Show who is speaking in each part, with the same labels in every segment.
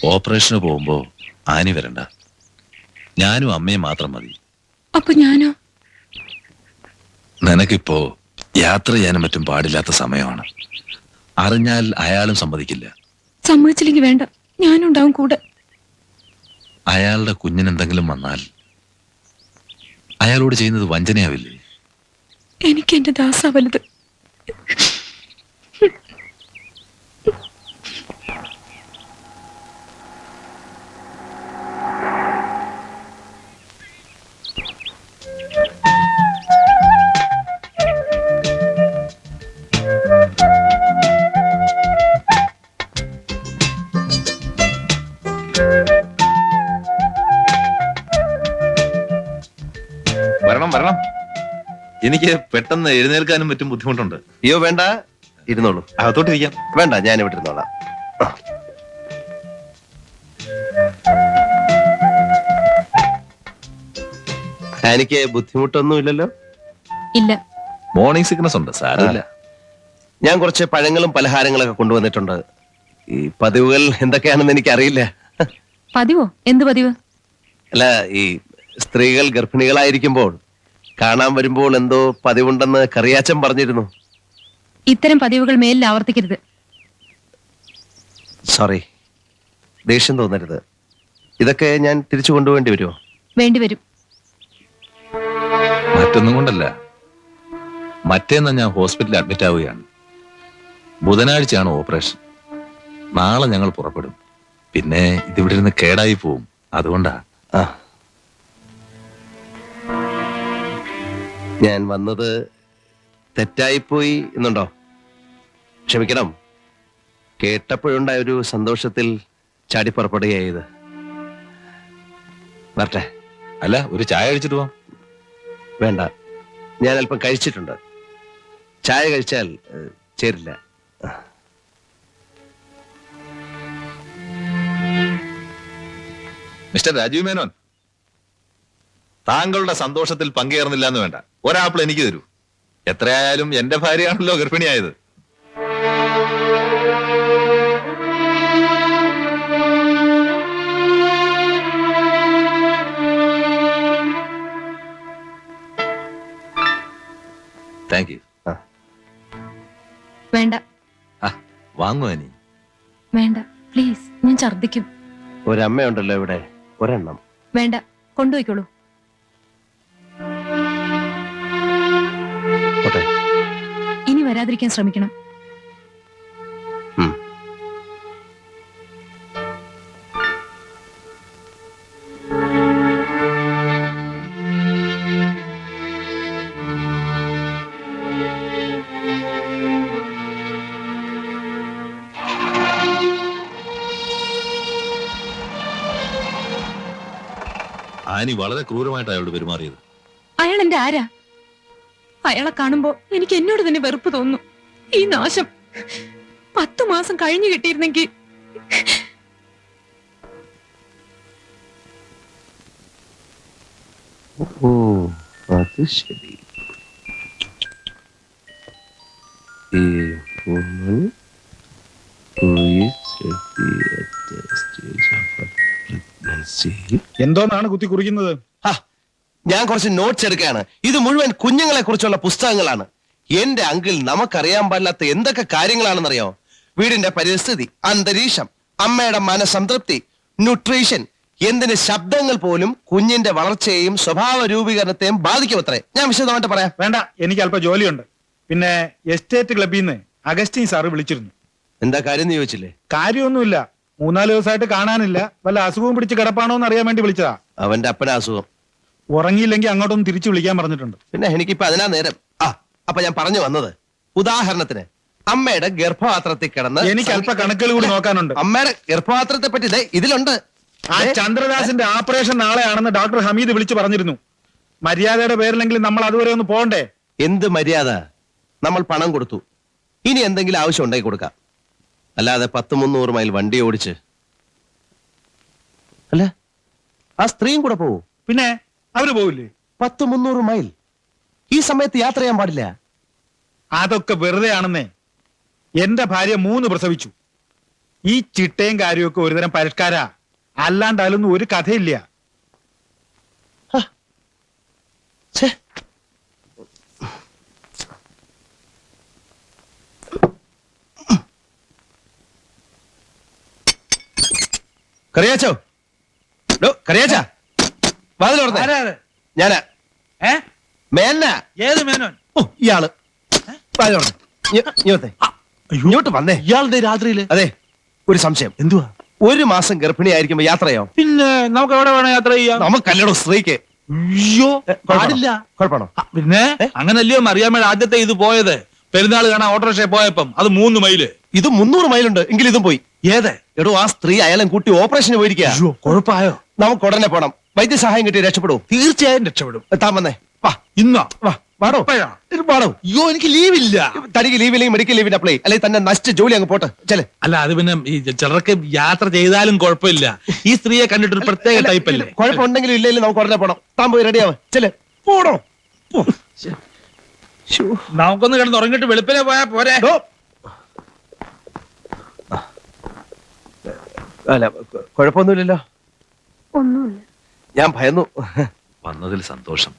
Speaker 1: ഓപ്പറേഷന് പോകുമ്പോ ആനി വരണ്ട, ഞാനും അമ്മയും മാത്രം മതി.
Speaker 2: അപ്പൊ ഞാനോ?
Speaker 1: നിനക്കിപ്പോ യാത്ര ചെയ്യാനും മറ്റും പാടില്ലാത്ത സമയമാണ്. അറിഞ്ഞാൽ അയാളും സമ്മതിക്കില്ല.
Speaker 2: സമ്മതിച്ചില്ലെങ്കിൽ വേണ്ട, ഞാനും ഉണ്ടാവും കൂടെ.
Speaker 1: അയാളുടെ കുഞ്ഞിനെന്തെങ്കിലും വന്നാൽ അയാളോട് ചെയ്യുന്നത് വഞ്ചനയാവില്ലേ?
Speaker 2: എനിക്ക് എന്റെ ദാസ വലുത്.
Speaker 1: വരണം വരണം. എനിക്ക് പെട്ടെന്ന് എഴുന്നേൽക്കാനും മറ്റും ബുദ്ധിമുട്ടുണ്ട്.
Speaker 3: അയ്യോ വേണ്ട, ഇരുന്നോളൂ.
Speaker 1: അകത്തോട്ടിരിക്കാം.
Speaker 3: വേണ്ട, ഞാൻ ഇവിടെ ഇരുന്നോളാം. എനിക്ക് ബുദ്ധിമുട്ടൊന്നും ഇല്ലല്ലോ?
Speaker 2: ഇല്ല.
Speaker 1: മോർണിംഗ് സിക്നസ് ഉണ്ട്, സാരമില്ല.
Speaker 3: ഞാൻ കുറച്ച് പഴങ്ങളും പലഹാരങ്ങളൊക്കെ കൊണ്ടുവന്നിട്ടുണ്ട്. ഈ പതിവുകൾ എന്തൊക്കെയാണെന്ന് എനിക്കറിയില്ല.
Speaker 2: പതിവോ? എന്ത് പതിവ്?
Speaker 3: അല്ല, ഈ സ്ത്രീകൾ ഗർഭിണികളായിരിക്കുമ്പോൾ കാണാൻ വരുമ്പോൾ എന്തോ പതിവുണ്ടെന്ന് കറിയാച്ചൻ പറഞ്ഞിരുന്നു.
Speaker 2: ഇത്തരം പതിവുകൾ മേലിൽ ആവർത്തിക്കരുത്.
Speaker 3: സോറി, ദേഷ്യം തോന്നരുത്. ഇതൊക്കെ ഞാൻ തിരിച്ചു കൊണ്ടുപോകേണ്ടി വരുമോ?
Speaker 2: വേണ്ടിവരും.
Speaker 1: മറ്റൊന്നും കൊണ്ടല്ല, മറ്റേന്ന് ഞാൻ ഹോസ്പിറ്റലിൽ അഡ്മിറ്റ് ആവുകയാണ്. ബുധനാഴ്ചയാണ് ഓപ്പറേഷൻ. നാളെ ഞങ്ങൾ പുറപ്പെടും. പിന്നെ ഇതിവിടെ ഇരുന്ന് കേടായി പോവും, അതുകൊണ്ടാ.
Speaker 3: ആ, ഞാൻ വന്നത് തെറ്റായിപ്പോയി എന്നുണ്ടോ? ക്ഷമിക്കണം. കേട്ടപ്പോഴുണ്ടായ ഒരു സന്തോഷത്തിൽ ചാടി പുറപ്പെടുകയായത്. വരട്ടെ.
Speaker 1: അല്ല, ഒരു ചായ കഴിച്ചിട്ട് പോവാം.
Speaker 3: വേണ്ട, ഞാൻ അല്പം കഴിച്ചിട്ടുണ്ട്. ചായ കഴിച്ചാൽ ചേരില്ല.
Speaker 1: മിസ്റ്റർ രാജീവ് മേനോൻ, താങ്കളുടെ സന്തോഷത്തിൽ പങ്കുചേർന്നില്ല എന്ന് വേണ്ട. ഒരാപ്പിൾ എനിക്ക് തരൂ. എത്രയായാലും എന്റെ ഭാര്യയാണല്ലോ ഗർഭിണിയായത്. Thank you.
Speaker 2: വേണ്ട.
Speaker 1: വാങ്ങുവാ നീ?
Speaker 2: വേണ്ട പ്ലീസ്, ഞാൻ ഛർദിക്കും.
Speaker 3: ഒരമ്മയുണ്ടല്ലോ ഇവിടെ, ഒരെണ്ണം.
Speaker 2: വേണ്ട, കൊണ്ടുപോയിക്കോളൂ.
Speaker 3: പോട്ടെ.
Speaker 2: ഇനി വരാതിരിക്കാൻ ശ്രമിക്കണം.
Speaker 1: ആനി വളരെ ക്രൂരമായിട്ട് അയാളോട് പെരുമാറിയത്.
Speaker 2: അയാൾ എന്റെ ആരാ? അയാളെ കാണുമ്പോ എനിക്ക് എന്നോട് തന്നെ വെറുപ്പ് തോന്നുന്നു. ഈ നാശം 10 മാസം കഴിഞ്ഞു കിട്ടിയിരുന്നെങ്കിൽ.
Speaker 3: ഓ, അത് ശരി. ഈ woman who is at the stage of pregnancy.
Speaker 4: എന്തോന്നാണ് കുത്തി കുറിക്കുന്നത്?
Speaker 3: ഞാൻ കുറച്ച് നോട്ട്സ് എടുക്കുകയാണ്. ഇത് മുഴുവൻ കുഞ്ഞുങ്ങളെ കുറിച്ചുള്ള പുസ്തകങ്ങളാണ്. എന്റെ അങ്കിൾ നമുക്കറിയാൻ പാടില്ലാത്ത എന്തൊക്കെ കാര്യങ്ങളാണെന്നറിയോ? വീടിന്റെ പരിസ്ഥിതി, അന്തരീക്ഷം, അമ്മയുടെ മനസംതൃപ്തി, ന്യൂട്രീഷൻ, എന്തിന് ശബ്ദങ്ങൾ പോലും കുഞ്ഞിന്റെ വളർച്ചയെയും സ്വഭാവ രൂപീകരണത്തെയും ബാധിക്കുമത്രേ. ഞാൻ വിശദമായിട്ട് പറയാം.
Speaker 4: വേണ്ട, എനിക്ക് അല്പം ജോലിയുണ്ട്. പിന്നെ എസ്റ്റേറ്റ് ക്ലബിൽ നിന്ന് അഗസ്റ്റിൻ സാറ് വിളിച്ചിരുന്നു.
Speaker 3: എന്താ കാര്യം എന്ന് ചോദിച്ചില്ലേ?
Speaker 4: കാര്യമൊന്നുമില്ല, 3-4 ദിവസമായിട്ട് കാണാനില്ല. വല്ല അസുഖവും പിടിച്ച് കിടപ്പാണോ എന്ന് അറിയാൻ വേണ്ടി വിളിച്ചതാ.
Speaker 3: അവന്റെ അപ്പന അസുഖം.
Speaker 4: ഉറങ്ങിയില്ലെങ്കിൽ അങ്ങോട്ടൊന്ന് തിരിച്ചു വിളിക്കാൻ പറഞ്ഞിട്ടുണ്ട്.
Speaker 3: പിന്നെ എനിക്കിപ്പോ അതിനാ നേരം. അപ്പൊ ഞാൻ പറഞ്ഞു വന്നത്, ഉദാഹരണത്തിന് അമ്മയുടെ ഗർഭപാത്രത്തിൽ കിടന്ന്
Speaker 4: എനിക്ക് അല്പ കണക്കുകൾ കൂടി നോക്കാനുണ്ട്.
Speaker 3: അമ്മയുടെ ഗർഭപാത്രത്തെ പറ്റി ഇതിലുണ്ട്.
Speaker 4: ആ ചന്ദ്രദാസിന്റെ ഓപ്പറേഷൻ നാളെയാണെന്ന് ഡോക്ടർ ഹമീദ് വിളിച്ചു പറഞ്ഞിരുന്നു. മര്യാദയുടെ പേരിലെങ്കിലും നമ്മൾ അതുവരെ ഒന്ന് പോകണ്ടേ?
Speaker 3: എന്ത് മര്യാദ? നമ്മൾ പണം കൊടുത്തു, ഇനി എന്തെങ്കിലും ആവശ്യം ഉണ്ടായി കൊടുക്കാം. അല്ലാതെ 10-300 മൈൽ വണ്ടി ഓടിച്ച്. അല്ല, ആ സ്ത്രീയും കൂടെ പോവൂ?
Speaker 4: പിന്നെ അവര് പോവില്ലേ?
Speaker 3: 10-300 മൈൽ ഈ സമയത്ത് യാത്ര ചെയ്യാൻ പാടില്ല.
Speaker 4: അതൊക്കെ വെറുതെ ആണെന്നേ. എന്റെ ഭാര്യ 3 പ്രസവിച്ചു. ഈ ചിട്ടയും കാര്യമൊക്കെ ഒരുതരം പരിഷ്കാരാ, അല്ലാണ്ട് അതിലൊന്നും ഒരു കഥയില്ല.
Speaker 3: ഛേ. കറിയാച്ചോ, കറിയാച്ച, വാതിൽ തുറന്നേ. ഞാനാ മേന.
Speaker 4: ഏത് മേനോൻ?
Speaker 3: ഓ, ഇയാള്. വാതിൽ തുറന്നേ. ഇങ്ങോട്ട് വന്നേ.
Speaker 4: ഇയാളുടെ രാത്രിയില്
Speaker 3: അതെ, ഒരു സംശയം.
Speaker 4: എന്തുവാ?
Speaker 3: ഒരു മാസം ഗർഭിണിയായിരിക്കുമ്പോ യാത്രയോ?
Speaker 4: പിന്നെ നമുക്ക് എവിടെ വേണം യാത്ര ചെയ്യാം.
Speaker 3: നമുക്കല്ലടോ സ്ത്രീക്ക്.
Speaker 4: അയ്യോ, പാടില്ല.
Speaker 3: കുഴപ്പമാണോ?
Speaker 4: പിന്നെ അങ്ങനല്ലയോ അറിയാമേ ആദ്യത്തെ ഇത് പോയത്. പെരുന്നാൾ കാണാൻ ഓട്ടോറിക്ഷ പോയപ്പം അത് 3 മൈല്.
Speaker 3: ഇത് 300 മൈലുണ്ട്. എങ്കിലും ഇതും പോയി.
Speaker 4: ഏത്?
Speaker 3: എടോ, ആ സ്ത്രീ അയാളെ കൂട്ടി ഓപ്പറേഷന് പോയിരിക്കുക.
Speaker 4: കുഴപ്പമായോ?
Speaker 3: നമുക്ക് ഉടനെ പോണം. വൈദ്യസഹായം കിട്ടി രക്ഷപ്പെടൂ.
Speaker 4: തീർച്ചയായും രക്ഷപ്പെടും.
Speaker 3: താൻ വന്നേ. വാ,
Speaker 4: ഇന്നോ?
Speaker 3: വാ, വാടോ. വാടോ.
Speaker 4: അയ്യോ, എനിക്ക് ലീവില്ല.
Speaker 3: തനിക്ക് ലീവില്ലെങ്കിൽ മെഡിക്കൽ ലീവിന് അപ്ലൈ, അല്ലെങ്കിൽ തന്നെ നശിച്ച ജോലി അങ്ങ് പോട്ടെ. ചെല്.
Speaker 4: അല്ല, അത് പിന്നെ ഈ ചിലർക്ക് യാത്ര ചെയ്താലും കുഴപ്പമില്ല. ഈ സ്ത്രീയെ കണ്ടിട്ടൊരു പ്രത്യേക ടൈപ്പ് അല്ലേ?
Speaker 3: കുഴപ്പമുണ്ടെങ്കിലും ഇല്ലെങ്കിലും നമുക്ക് ഉടനെ പോണം. താൻ പോയി റെഡിയാവ. ചെല്. പോടോ.
Speaker 4: നമുക്കൊന്ന് കിടന്ന് ഉറങ്ങിട്ട് വെളുപ്പിനെ പോയാ പോരെ?
Speaker 3: അല്ല, കുഴപ്പമൊന്നുമില്ലല്ലോ.
Speaker 2: ഒന്നുമില്ല.
Speaker 3: ഞാൻ ഭയന്നു.
Speaker 1: വന്നതിൽ സന്തോഷം.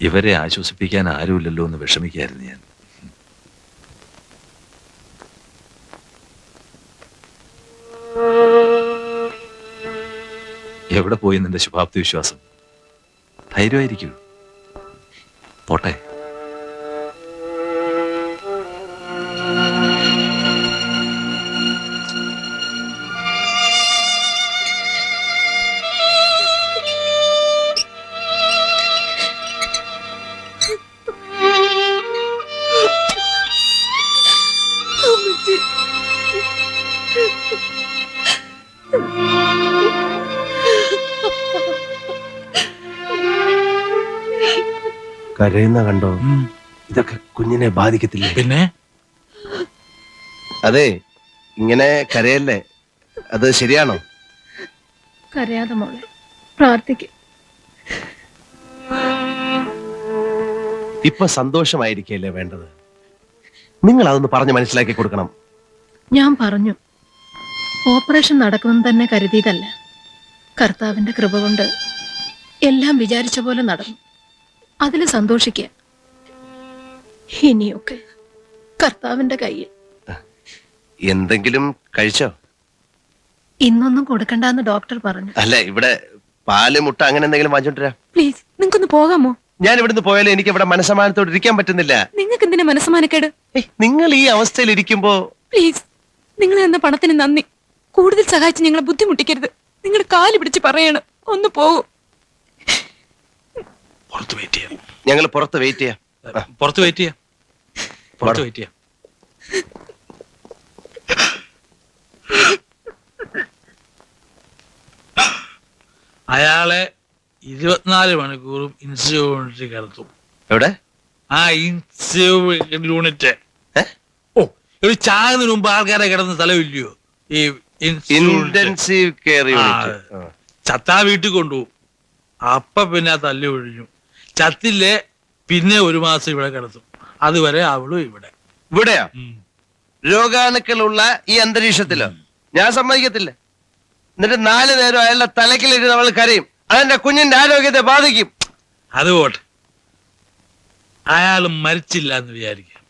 Speaker 1: ഇവരെ ആശ്വസിപ്പിക്കാൻ ആരുമില്ലല്ലോ എന്ന് വിഷമിക്കായിരുന്നു ഞാൻ. എവിടെ പോയി നിന്റെ ശുഭാപ്തി വിശ്വാസം? ധൈര്യമായിരിക്കൂ. പോട്ടെ.
Speaker 3: കരയുന്ന കണ്ടോ? ഇതൊക്കെ കുഞ്ഞിനെ ബാധിക്കത്തില്ലേ?
Speaker 4: പിന്നെ
Speaker 3: അതെ, ഇങ്ങനെ കരയല്ലേ. അത് ശരിയാണോ?
Speaker 2: കരയാതെ മോളെ, പ്രാർത്ഥിക്കും.
Speaker 3: ഇപ്പൊ സന്തോഷമായിരിക്കല്ലേ വേണ്ടത്. നിങ്ങൾ അതൊന്ന് പറഞ്ഞ് മനസ്സിലാക്കി കൊടുക്കണം.
Speaker 2: ഞാൻ പറഞ്ഞു, ഓപ്പറേഷൻ നടക്കുമെന്ന് തന്നെ കരുതിയതല്ല. കർത്താവിന്റെ കൃപ കൊണ്ട് എല്ലാം വിചാരിച്ച പോലെ നടന്നു. അതിൽ സന്തോഷിക്കുക. ഇനിയൊക്കെ കർത്താവിന്റെ കയ്യിൽ.
Speaker 3: എന്തെങ്കിലും കഴിച്ചോ?
Speaker 2: ഇന്നൊന്നും കൊടുക്കണ്ടെന്ന് ഡോക്ടർ പറഞ്ഞു.
Speaker 3: അല്ല, ഇവിടെ പാല് മുട്ട അങ്ങനെ എന്തെങ്കിലും വാങ്ങിച്ചോണ്ടിരാ.
Speaker 2: പ്ലീസ്, നിങ്ങൾക്കൊന്ന് പോകാമോ?
Speaker 3: ഞാൻ ഇവിടുന്ന് പോയാലും എനിക്ക് ഇവിടെ മനസ്സമാനത്തോട് ഇരിക്കാൻ പറ്റുന്നില്ല.
Speaker 2: നിങ്ങൾക്ക് എന്തിനാ മനസ്സമാനക്കേട്?
Speaker 3: നിങ്ങൾ ഈ അവസ്ഥയിൽ ഇരിക്കുമ്പോ
Speaker 2: പ്ലീസ്, നിങ്ങൾ തന്ന പണത്തിന് നന്ദി. കൂടുതൽ സഹായിച്ച് ഞങ്ങളെ ബുദ്ധിമുട്ടിക്കരുത്. നിങ്ങളുടെ കാല് പിടിച്ച് പറയണം, ഒന്ന് പോകും.
Speaker 4: പുറത്ത് വെയിറ്റ് ചെയ്യാം.
Speaker 3: ഞങ്ങൾ പുറത്ത് വെയിറ്റ് ചെയ്യാം.
Speaker 4: പുറത്ത് വെയിറ്റ് ചെയ്യാം. പുറത്ത് വെയിറ്റ് ചെയ്യാം. അയാളെ 24 മണിക്കൂറും ഇൻസ്റ്റിറ്റ്യൂട്ടിൽ കിടത്തും.
Speaker 3: എവിടെ?
Speaker 4: ആ ഇൻസ്റ്റിറ്റ്യൂട്ട് യൂണിറ്റ്. ഓ, ഒരു ചാകുന്നതിന് മുമ്പ് ആൾക്കാരെ കിടന്ന സ്ഥലമില്ലയോ ഈ
Speaker 3: ഇന്റൻസീവ് കെയർ യൂണിറ്റ്.
Speaker 4: ചത്താ വീട്ടിൽ കൊണ്ടുപോകും. അപ്പൊ പിന്നെ തല്ലി ഒഴിഞ്ഞു. ചത്തില്ലേ പിന്നെ 1 മാസം ഇവിടെ കിടത്തും. അതുവരെ അവളും ഇവിടെ.
Speaker 3: ഇവിടെയാ? രോഗാണുക്കളുള്ള ഈ അന്തരീക്ഷത്തിലോ? ഞാൻ സമ്മതിക്കത്തില്ല. എന്നിട്ട് 4 നേരം അയാളുടെ തലക്കിലിരുന്ന് അവൾ കരയും. അതെന്റെ കുഞ്ഞിന്റെ ആരോഗ്യത്തെ ബാധിക്കും.
Speaker 4: അതുപോട്ടെ, അയാൾ മരിച്ചില്ല എന്ന് വിചാരിക്കാം.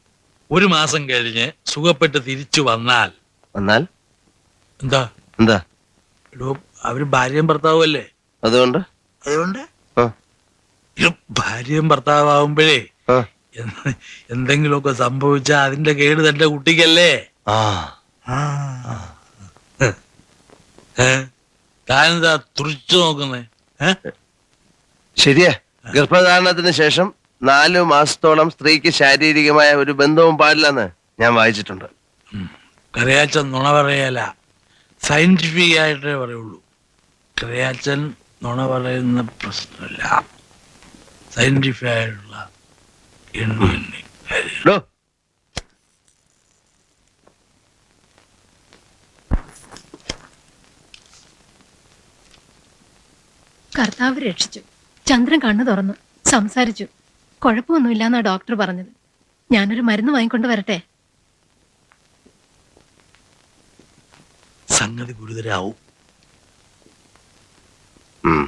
Speaker 4: 1 മാസം കഴിഞ്ഞ് സുഖപ്പെട്ട് തിരിച്ചു വന്നാൽ എന്താ? എടോ, അവര് ഭാര്യയും ഭർത്താവും അല്ലേ?
Speaker 3: അതുകൊണ്ട്
Speaker 4: ഭാര്യയും ഭർത്താവുമ്പോഴേ എന്തെങ്കിലുമൊക്കെ സംഭവിച്ചാ അതിന്റെ കേട് തന്റെ കുട്ടിക്കല്ലേ? താനെന്താ തുറിച്ചു നോക്കുന്നേ?
Speaker 3: ശരിയാ. ഗർഭധാരണത്തിന് ശേഷം 4 മാസത്തോളം സ്ത്രീക്ക് ശാരീരികമായ ഒരു ബന്ധവും പാടില്ലെന്ന് ഞാൻ വായിച്ചിട്ടുണ്ട്.
Speaker 4: കറിയാച്ചൻ നുണ പറയല, സയന്റിഫിക് ആയിട്ടേ പറയുള്ളൂ. കറിയാച്ചൻ നുണ പറയുന്ന പ്രശ്നമില്ല. സയന്റിഫിക് ആയിട്ടുള്ള
Speaker 2: കർത്താവ് രക്ഷിച്ചു. ചന്ദ്രൻ കണ്ണു തുറന്നു, സംസാരിച്ചു. കുഴപ്പമൊന്നുമില്ലെന്നാ ഡോക്ടർ പറഞ്ഞത്. ഞാനൊരു മരുന്ന് വാങ്ങിക്കൊണ്ട് വരട്ടെ?
Speaker 4: സംഗതി ഗുരുതരാവും.
Speaker 3: ഉം.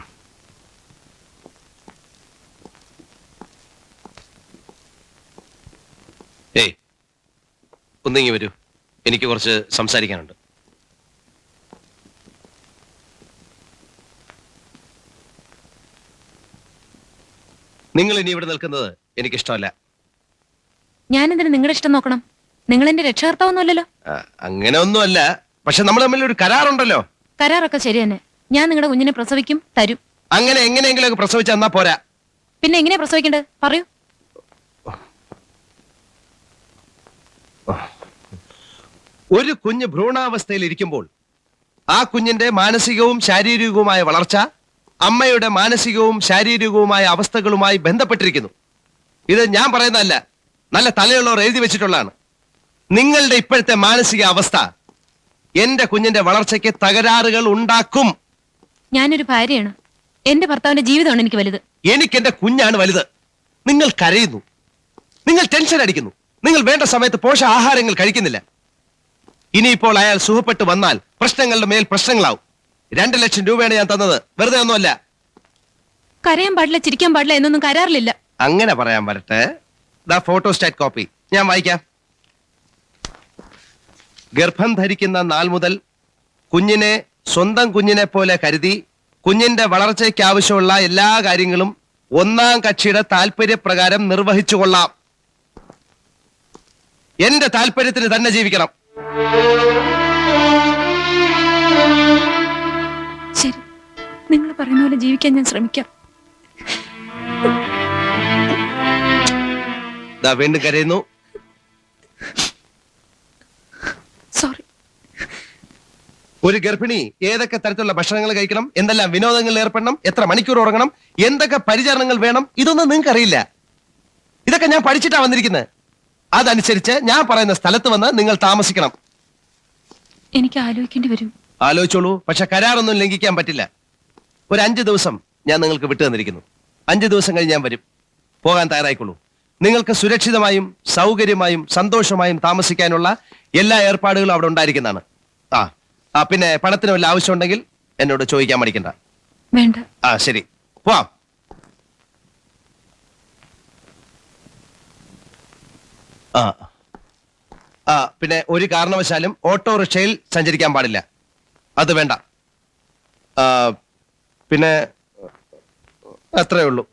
Speaker 3: ഏയ് ഒന്നിങ്ങി വരൂ, എനിക്ക് കുറച്ച് സംസാരിക്കാനുണ്ട്. നിങ്ങൾ ഇനി ഇവിടെ നിൽക്കുന്നത് എനിക്കിഷ്ടമല്ല.
Speaker 2: ഞാനെന്തിനു നിങ്ങളുടെ ഇഷ്ടം നോക്കണം? നിങ്ങൾ എന്റെ രക്ഷകർത്താവൊന്നുമല്ലല്ലോ.
Speaker 3: അങ്ങനെ ഒന്നുമല്ല, പക്ഷെ നമ്മൾ തമ്മിൽ ഒരു കരാറുണ്ടല്ലോ.
Speaker 2: കരാറൊക്കെ ശരി തന്നെ. ഞാൻ നിങ്ങളുടെ കുഞ്ഞിനെ പ്രസവിക്കും, തരും.
Speaker 3: അങ്ങനെ എങ്ങനെയെങ്കിലും പ്രസവിച്ച എന്നാ പോരാ.
Speaker 2: പിന്നെ എങ്ങനെയാ പ്രസവിക്കേണ്ടത് പറയൂ.
Speaker 3: ഒരു കുഞ്ഞ് ഭ്രൂണാവസ്ഥയിൽ ഇരിക്കുമ്പോൾ ആ കുഞ്ഞിന്റെ മാനസികവും ശാരീരികവുമായ വളർച്ച അമ്മയുടെ മാനസികവും ശാരീരികവുമായ അവസ്ഥകളുമായി ബന്ധപ്പെട്ടിരിക്കുന്നു. ഇത് ഞാൻ പറയുന്നതല്ല, നല്ല തലയുള്ളവർ എഴുതി വെച്ചിട്ടുള്ളതാണ്. നിങ്ങളുടെ ഇപ്പോഴത്തെ മാനസിക അവസ്ഥ എന്റെ കുഞ്ഞിന്റെ വളർച്ചയ്ക്ക് തകരാറുകൾ ഉണ്ടാക്കും.
Speaker 2: ഞാനൊരു ഭാര്യയാണ്. എന്റെ ഭർത്താവിന്റെ ജീവിതമാണ് എനിക്ക് വലുത്.
Speaker 3: എനിക്ക് എന്റെ കുഞ്ഞാണ് വലുത്. നിങ്ങൾ കരയുന്നു, നിങ്ങൾ ടെൻഷൻ അടിക്കുന്നു, നിങ്ങൾ വേണ്ട സമയത്ത് പോഷകാഹാരങ്ങൾ കഴിക്കുന്നില്ല. ഇനിയിപ്പോൾ അയാൾ സുഖപ്പെട്ട് വന്നാൽ പ്രശ്നങ്ങളുടെ മേൽ പ്രശ്നങ്ങളാവും. 2 ലക്ഷം രൂപയാണ് ഞാൻ തന്നത്, വെറുതെ ഒന്നുമല്ല.
Speaker 2: കരയാൻ പാടില്ല, ചിരിക്കാൻ പാടില്ല എന്നൊന്നും കരാറിലില്ല.
Speaker 3: അങ്ങനെ പറയാൻ വരട്ടെ. ദാ ഫോട്ടോസ്റ്റാറ്റ് കോപ്പി ഞാൻ വായിക്കാം. ഗർഭം ധരിക്കുന്ന നാൾ മുതൽ കുഞ്ഞിനെ സ്വന്തം കുഞ്ഞിനെ പോലെ കരുതി കുഞ്ഞിന്റെ വളർച്ചയ്ക്ക് ആവശ്യമുള്ള എല്ലാ കാര്യങ്ങളും 1-ാം കക്ഷിയുടെ താല്പര്യപ്രകാരം നിർവഹിച്ചു കൊള്ളാം. എന്റെ താല്പര്യത്തിന് തന്നെ ജീവിക്കണം.
Speaker 2: ശരി, നിങ്ങൾ പറയുന്ന പോലെ ജീവിക്കാൻ ഞാൻ ശ്രമിക്കാം.
Speaker 3: ദാ വീണ്ടും കരയുന്നു.
Speaker 2: സോറി.
Speaker 3: ഒരു ഗർഭിണി ഏതൊക്കെ തരത്തിലുള്ള ഭക്ഷണങ്ങൾ കഴിക്കണം, എന്തെല്ലാം വിനോദങ്ങളിൽ ഏർപ്പെടണം, എത്ര മണിക്കൂർ ഉറങ്ങണം, എന്തൊക്കെ പരിചരണങ്ങൾ വേണം, ഇതൊന്നും നിങ്ങൾക്ക് അറിയില്ല. ഇതൊക്കെ ഞാൻ പഠിച്ചിട്ടാ വന്നിരിക്കുന്നത്. അതനുസരിച്ച് ഞാൻ പറയുന്ന സ്ഥലത്ത് വന്ന് നിങ്ങൾ താമസിക്കണം.
Speaker 2: എനിക്ക് ആലോചിക്കേണ്ടി വരും.
Speaker 3: ആലോചിച്ചോളൂ, പക്ഷെ കരാറൊന്നും ലംഘിക്കാൻ പറ്റില്ല. ഒരു 5 ദിവസം ഞാൻ നിങ്ങൾക്ക് വിട്ടു തന്നിരിക്കുന്നു. 5 ദിവസം കഴിഞ്ഞ് ഞാൻ വരും. പോകാൻ തയ്യാറായിക്കോളൂ. നിങ്ങൾക്ക് സുരക്ഷിതമായും സൗകര്യമായും സന്തോഷമായും താമസിക്കാനുള്ള എല്ലാ ഏർപ്പാടുകളും അവിടെ ഉണ്ടായിരിക്കുന്നതാണ്. പിന്നെ പണത്തിന് വല്ല ആവശ്യമുണ്ടെങ്കിൽ എന്നോട് ചോദിക്കാൻ മടിക്കണ്ട.
Speaker 2: വേണ്ട.
Speaker 3: ശരി, പോവാം. പിന്നെ ഒരു കാരണവശാലും ഓട്ടോറിക്ഷയിൽ സഞ്ചരിക്കാൻ പാടില്ല. അത് വേണ്ട. പിന്നെ അത്രേ ഉള്ളൂ.